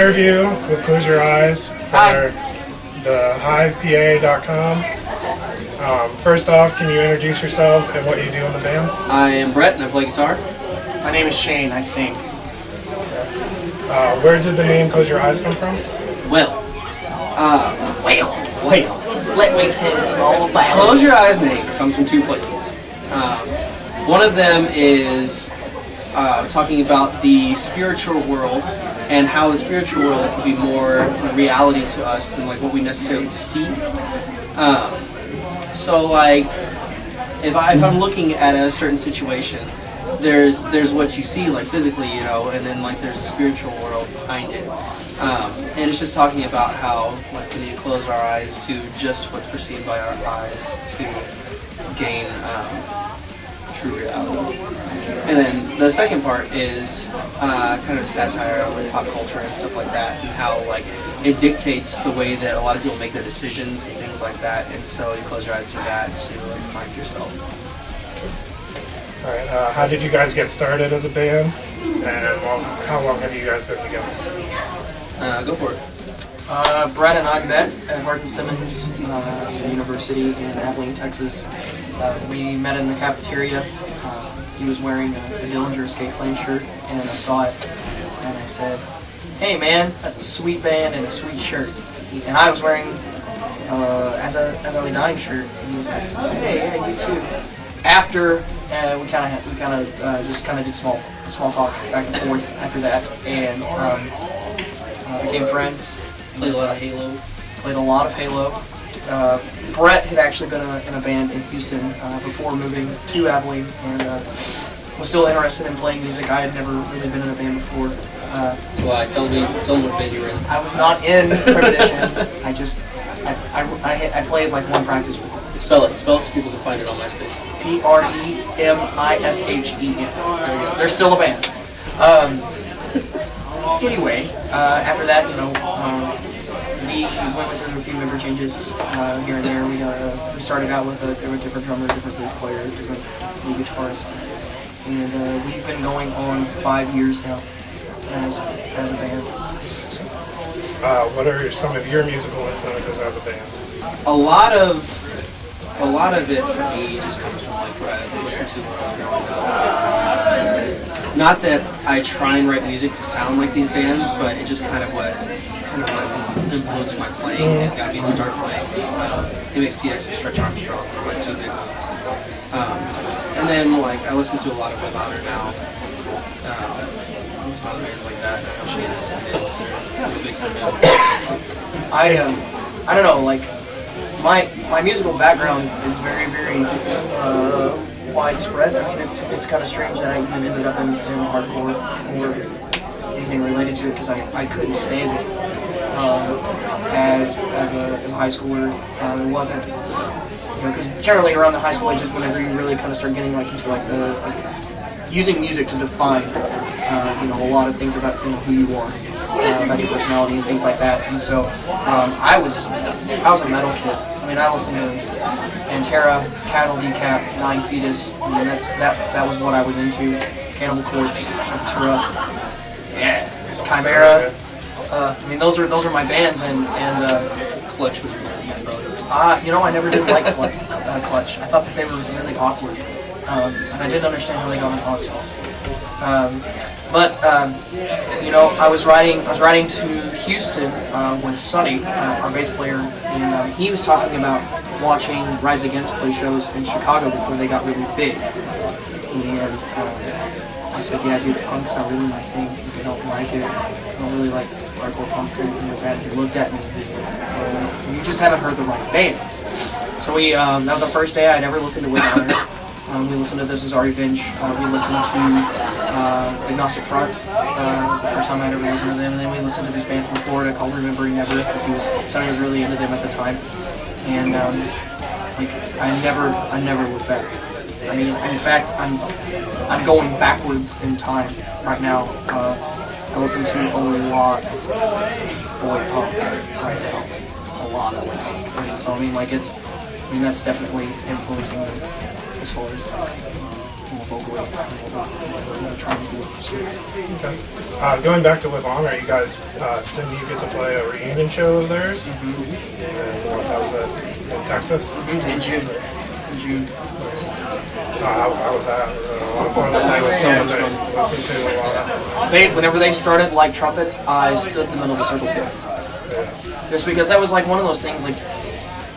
interview with Close Your Eyes for the HivePA.com. First off, can you introduce yourselves and what you do in the band? I am Brett and I play guitar. My name is Shane, I sing. Where did the name Close Your Eyes come from? Well, Let me tell you all about it. Close Your Eyes name comes from two places. One of them is talking about the spiritual world and how the spiritual world can be more a reality to us than like what we necessarily see. So like, if I'm looking at a certain situation, there's what you see like physically, you know, and then like there's a spiritual world behind it. And it's just talking about how like we need to close our eyes to just what's perceived by our eyes to gain true reality. And then the second part is kind of a satire on like pop culture and stuff like that, and how like it dictates the way that a lot of people make their decisions and things like that. And so you close your eyes to that to like, find yourself. All right. How did you guys get started as a band? And how long have you guys been together? Go for it. Brett and I met at Hardin Simmons at a university in Abilene, Texas. We met in the cafeteria. He was wearing a Dillinger Escape Plan shirt, and I saw it, and I said, "Hey man, that's a sweet band and a sweet shirt." And I was wearing As I Lay Dying shirt, and he was like, "Hey, yeah, you too." After we kind of just did small talk back and forth after that, and became friends. Played a lot of Halo. Played a lot of Halo. Brett had actually been in a band in Houston before moving to Abilene, and was still interested in playing music. I had never really been in a band before. So tell me what band you were in. I was not in Premonition. I played like one practice with them. Spell it so people can find it on MySpace. Premishen. There we go. They're still a band. Anyway, after that, you know, we went through a few member changes here and there. We started out with a different drummer, different bass player, different lead guitarist, and we've been going on 5 years now as a band. What are some of your musical influences as a band? A lot of it for me just comes from like what I listened to when I was growing up. Not that I try and write music to sound like these bands, but it just kind of what influenced my playing and got me to start playing. MXPX and Stretch Armstrong were my two big ones. And then like I listen to a lot of Web Honor now. Some other bands like that. I know Shane has some bands that are big for him. I don't know, like my musical background is very widespread. I mean, it's kind of strange that I even ended up in hardcore or anything related to it, because I couldn't stand it as a high schooler. It wasn't, you know, because generally around the high school age is whenever you really kind of start getting like into like the using music to define you know, a lot of things about, you know, who you are, about your personality and things like that. And so I was a metal kid. I mean, I listened to Pantera, Cattle, Decap, Dying Fetus. I mean, that was what I was into. Cannibal Corpse, Sepultura, Chimera. I mean, those are my bands, and Clutch was your band, brother. you know, I never did like Clutch. I thought that they were really awkward, and I didn't understand how they got on Ozfest. You know, I was riding to Houston with Sonny, our bass player, and he was talking about watching Rise Against play shows in Chicago before they got really big. And I said, "Yeah, dude, punk's not really my thing. I don't like it. I don't really like hardcore punk or anything like that." And he looked at me, "You just haven't heard the right bands." So that was the first day I'd ever listened to Web Honor. We listened to This Is Our Revenge. We listened to Agnostic Front. That was the first time I'd ever listened to them. And then we listened to this band from Florida called Remembering Never, because Sonny was really into them at the time. And like I never looked back. I mean, in fact, I'm going backwards in time right now. I listen to a lot of boy punk right now. A lot of boy punk. And so I mean, like that's definitely influencing me as far as more vocally, we're trying to do. So. Okay. Going back to Live On, are you guys, didn't you get to play a reunion show of theirs? Mm-hmm. And that was in Texas? Mm-hmm. In June. How was that? A lot of fun. That was so much fun. Listened to a lot. Whenever they started like trumpets, I stood in the middle of the circle pit. Yeah. Just because that was like one of those things, like,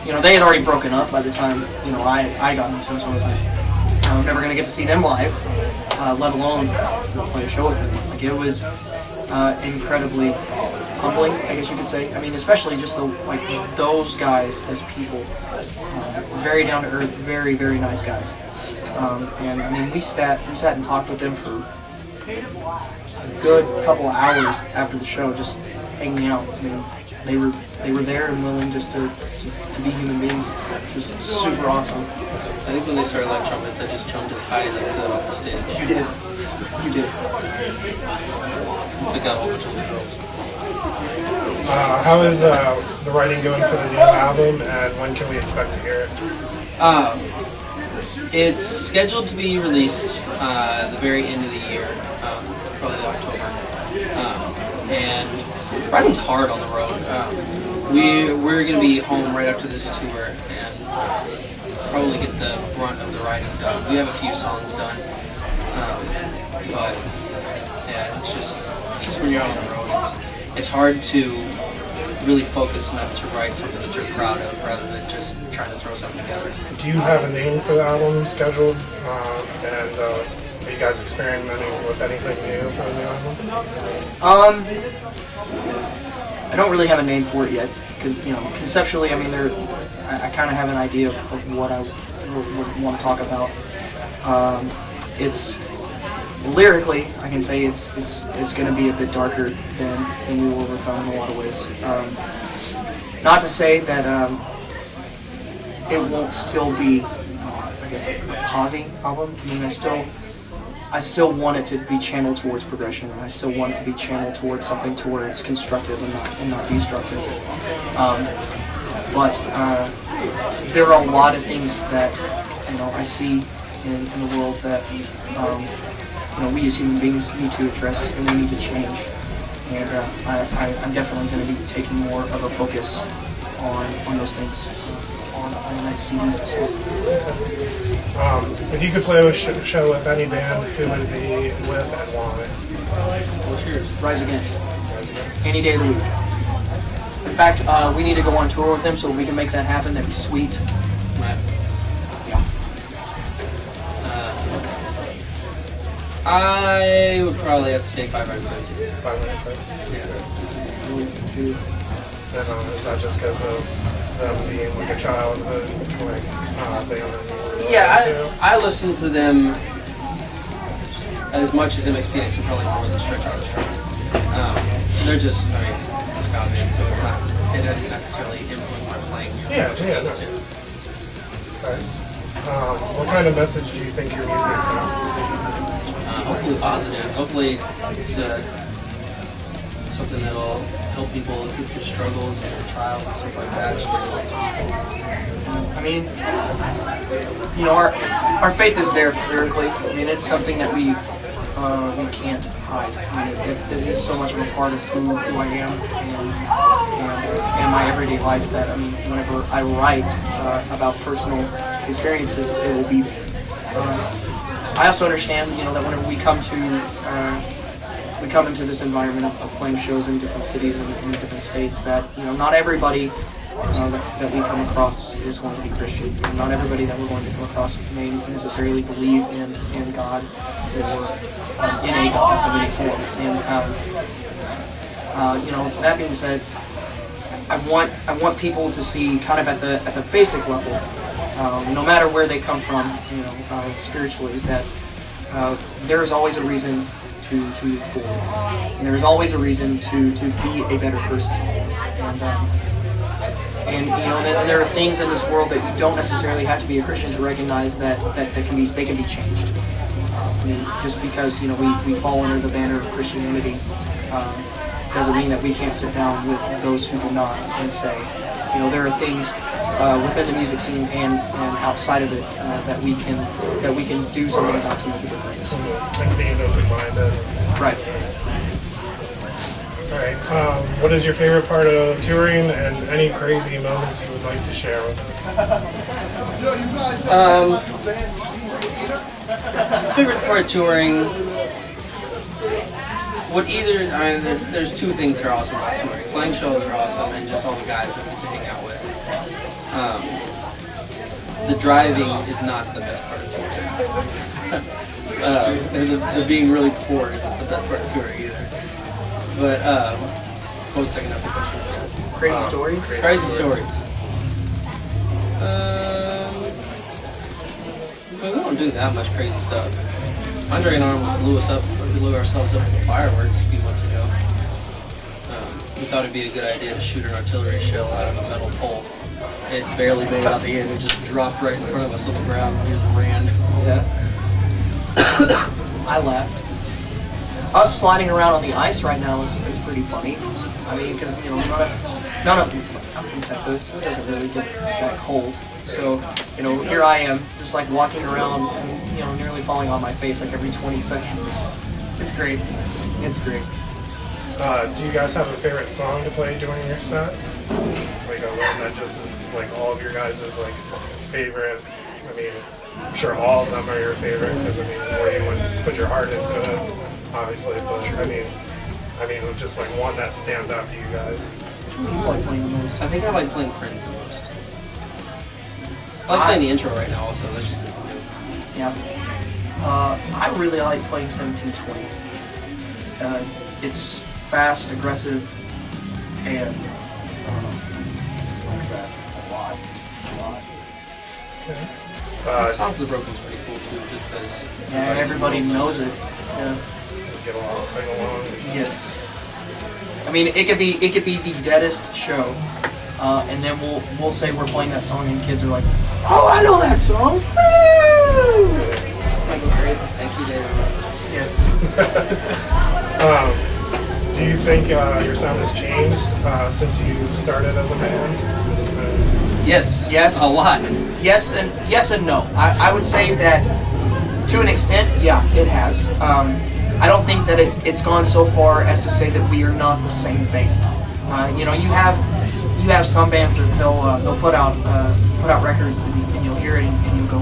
you know, they had already broken up by the time, you know, I got into them, so I was like, I'm never going to get to see them live, let alone play a show with them. Like, it was incredibly humbling, I guess you could say. I mean, especially just those guys as people. Very down to earth, very, very nice guys. And I mean, we sat and talked with them for a good couple of hours after the show, just hanging out. I mean, they were there and willing just to be human beings. Just super awesome. I think when they started like trumpets, I just jumped as high as I could off the stage. You did. Took out a whole bunch of little girls. How is the writing going for the new album, and when can we expect to hear it? It's scheduled to be released the very end of the year, probably October. And writing's hard on the road. We're going to be home right after this tour, and probably get the brunt of the writing done. We have a few songs done, but yeah, it's just when you're out on the road, it's hard to really focus enough to write something that you're proud of rather than just trying to throw something together. Do you have a name for the album scheduled? And are you guys experimenting with anything new for the new album? I don't really have a name for it yet, because, you know, conceptually, I mean, I kind of have an idea of what I would want to talk about. It's lyrically, I can say it's going to be a bit darker than we were with in a lot of ways. Not to say that it won't still be, I guess, a posy album. I mean, I still want it to be channeled towards progression, and I still want it to be channeled towards something to where it's constructive and not destructive. But there are a lot of things that, you know, I see in the world that you know, we as human beings need to address and we need to change. And I'm definitely going to be taking more of a focus on those things on the next CD. So. If you could play a show with any band, who would it be with and why? What's yours? Rise Against. Any day of the week. In fact, we need to go on tour with them, so if we can make that happen, that'd be sweet. Right. Yeah. I would probably have to say 5 Iron Frenzy. 5 Iron Frenzy? Yeah. And is that just because of them being like a childhood band that you were Yeah, I listen to them as much as MXPX and probably more than Stretch Armstrong. They're just, I mean, it's a ska band, so it doesn't necessarily influence my playing. Yeah. No. Okay. What kind of message do you think your music sends? Hopefully positive. Hopefully it's something that'll help people get through struggles and their trials and stuff like that. Just bring it to people. I mean, you know, our faith is there lyrically. I mean, it's something that we can't hide. I mean, it is so much of a part of who I am and my everyday life that, I mean, whenever I write about personal experiences, it will be there. I also understand, you know, that whenever we come into this environment of playing shows in different cities and in different states, that, you know, not everybody that we come across is going to be Christian. And not everybody that we're going to come across may necessarily believe in God or in a God of any form. And you know, that being said, I want people to see kind of at the basic level, no matter where they come from, you know, spiritually, that there is always a reason to move forward. And there is always a reason to be a better person. And you know, there are things in this world that you don't necessarily have to be a Christian to recognize that they can be changed. I mean, just because, you know, we fall under the banner of Christianity doesn't mean that we can't sit down with those who do not and say, you know, there are things within the music scene and outside of it that we can do something about to make a difference. Like being open-minded. Right. All right. What is your favorite part of touring, and any crazy moments you would like to share with us? Favorite part of touring would either, there's two things that are awesome about touring. Playing shows are awesome, and just all the guys that we get to hang out with. The driving is not the best part of touring. The being really poor isn't the best part of touring either. But, what was the second half of the question? Crazy stories? Crazy stories. We don't do that much crazy stuff. Andre and I blew ourselves up with fireworks a few months ago. We thought it'd be a good idea to shoot an artillery shell out of a metal pole. It barely made it out the end. It just dropped right in front of us on the ground. We just ran. Yeah. I laughed. Us sliding around on the ice right now is pretty funny. I mean, because I'm from Texas, so it doesn't really get that cold. So, here I am, just like walking around and, nearly falling on my face like every 20 seconds. It's great. It's great. Do you guys have a favorite song to play during your set? Like a one that just is like all of your guys' like favorite? I mean, I'm sure all of them are your favorite because where you would put your heart into it, obviously. But I mean, just like one that stands out to you guys. Which one do you like playing the most? I think I like playing Friends the most. I like playing the intro right now also, that's just because it's new. Yeah. I really like playing 1720. It's fast, aggressive, and I just like that a lot. Okay. The Song for the Broken's pretty cool too, just because... Yeah, and everybody knows it. Yeah. Get a lot of sing-alongs. Yes. I mean, it could be the deadest show, and then we'll say we're playing that song, and kids are like, "Oh, I know that song!" Woo! I go crazy. Thank you, David. Yes. Do you think your sound has changed since you started as a band? Yes. Yes. A lot. Yes and no. I would say that to an extent, yeah, it has. I don't think that it's gone so far as to say that we are not the same band. You have some bands that they'll put out records and you'll hear it and you'll go,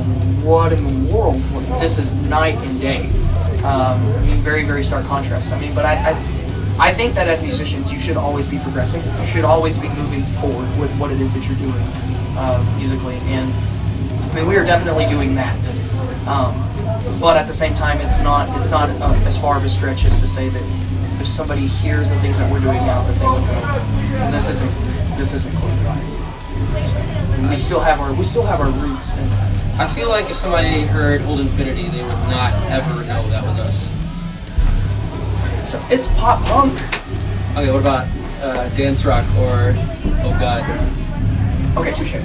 what in the world? This is night and day. Very, very stark contrast. But I think that as musicians, you should always be progressing. You should always be moving forward with what it is that you're doing musically. And we are definitely doing that. But at the same time, it's not as far of a stretch as to say that if somebody hears the things that we're doing now, that they would go, well, this isn't Close Your Eyes. So, we still have our roots. And I feel like if somebody heard Old Infinity, they would not ever know that was us. It's pop punk. Okay, what about dance rock or oh god? Okay, touche.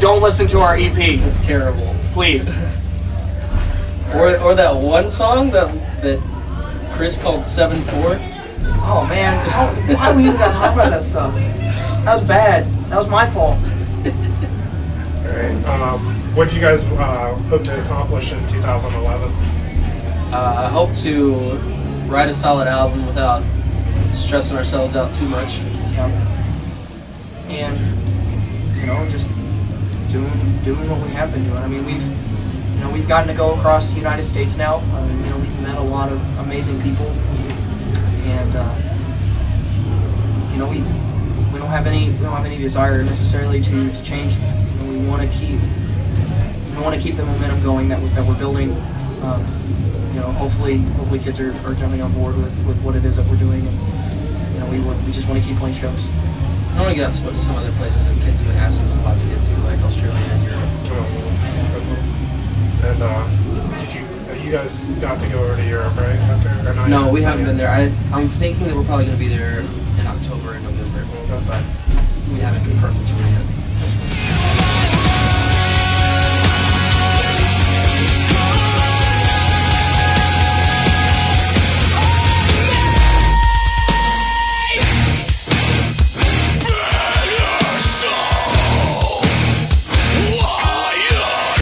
Don't listen to our EP. That's terrible. Please. Or that one song that Chris called 7/4. Oh man, why we even got to talk about that stuff? That was bad. That was my fault. Alright. What do you guys hope to accomplish in 2011? I hope to write a solid album without stressing ourselves out too much. Yeah. And just doing what we have been doing. We've gotten to go across the United States now. We've met a lot of amazing people, and we don't have any desire necessarily to change that. We want to keep the momentum going that we're building. Hopefully kids are jumping on board with what it is that we're doing, and we just want to keep playing shows. I want to get out to some other places that kids have been asking us a lot to get to, like Australia and Europe. And you guys got to go over to Europe, right? No, we haven't been there. I'm thinking that we're probably going to be there in October and November, but we haven't confirmed the tour yet.